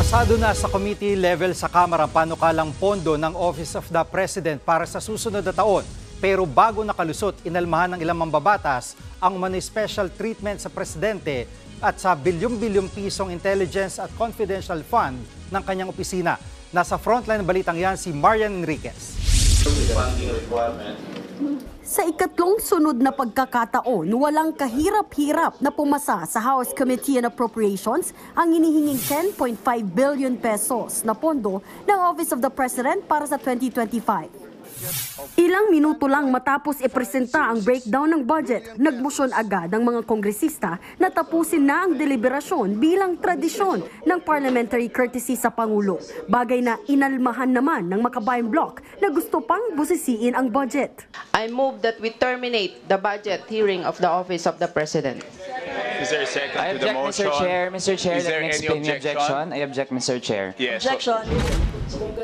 Pasado na sa committee level sa Kamara ang panukalang pondo ng Office of the President para sa susunod na taon. Pero bago nakalusot, inalmahan ng ilang mambabatas ang umano'y special treatment sa Presidente at sa bilyong-bilyong pisong intelligence at confidential fund ng kanyang opisina. Nasa frontline ng balitang yan si Marian Enriquez. Sa ikatlong sunod na pagkakataon, walang kahirap-hirap na pumasa sa House Committee on Appropriations ang hinihinging 10.5 billion pesos na pondo ng Office of the President para sa 2025. Ilang minuto lang matapos ipresenta ang breakdown ng budget, nagmosyon agad ang mga kongresista na tapusin na ang deliberasyon bilang tradisyon ng parliamentary courtesy sa Pangulo. Bagay na inalmahan naman ng makabayang bloc na gusto pang busisiin ang budget. I move that we terminate the budget hearing of the Office of the President. Is there a second I to the object, motion? Mr. Chair, Is there let me any explain the objection? objection. I object, Mr. Chair. Yes. Objection.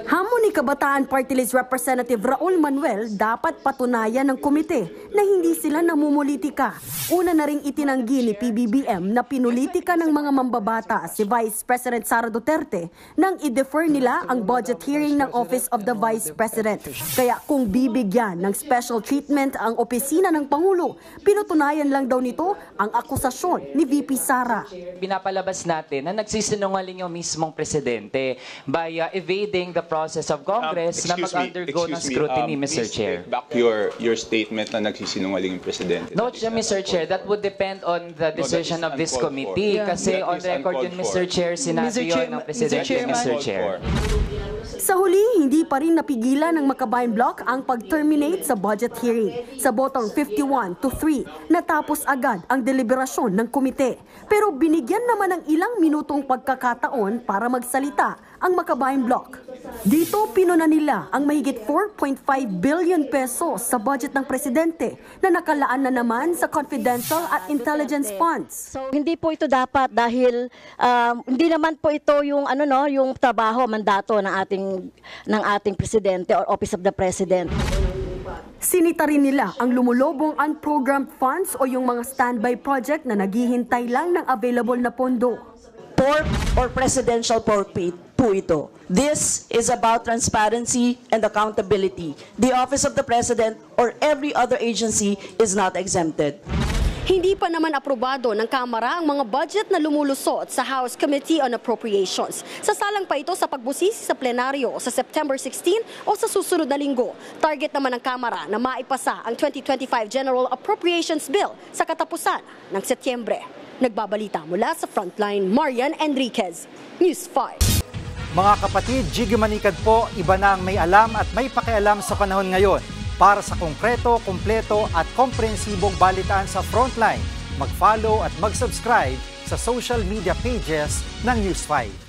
Hamon ni Kabataan Party List Representative Raul Manuel, dapat patunayan ng komite na hindi sila namumulitika. Una na ring itinanggi ni PBBM na pinulitika ng mga mambabata si Vice President Sara Duterte nang i-defer nila ang budget hearing ng Office of the Vice President. Kaya kung bibigyan ng special treatment ang opisina ng Pangulo, pinutunayan lang daw nito ang akusasyon ni VP Sara. Pinapalabas natin na nagsisinungaling yung mismong presidente by evading the process of Congress na mag-undergo ng scrutiny, Mr. Chair. Please back your statement na nagsisinungaling yung presidente. No, Mr. Chair, that would depend on the decision of this committee. Kasi on record yun, Mr. Chair, sinabi yun ng presidente, Mr. Chair. Sa huli, hindi pa rin napigilan ng makabayang bloc ang pag-terminate sa budget hearing. Sa botong 51-3, natapos agad ang deliberasyon ng komite. Pero binigyan naman ng ilang minutong pagkakataon para magsalita ang makabayang bloc. Dito pinuna nila ang mahigit 4.5 billion pesos sa budget ng presidente na nakalaan na naman sa confidential at intelligence funds. So hindi po ito dapat dahil hindi naman po ito yung yung trabaho mandato ng ating presidente or Office of the President. Sinita rin nila ang lumulobong unprogrammed funds o yung mga standby project na naghihintay lang ng available na pondo. Pork or presidential pork po ito. This is about transparency and accountability. The Office of the President or every other agency is not exempted. Hindi pa naman aprobado ng Kamara ang mga budget na lumulusot sa House Committee on Appropriations. Sasalang pa ito sa pagbusisi sa plenaryo sa September 16 o sa susunod na linggo. Target naman ng Kamara na maipasa ang 2025 General Appropriations Bill sa katapusan ng Setyembre. Nagbabalita mula sa Frontline, Marian Enriquez, News 5. Mga kapatid, Jiggy Manikad po, iba na ang may alam at may pakialam sa panahon ngayon. Para sa konkreto, kumpleto at komprehensibong balitaan sa Frontline, mag-follow at mag-subscribe sa social media pages ng News 5.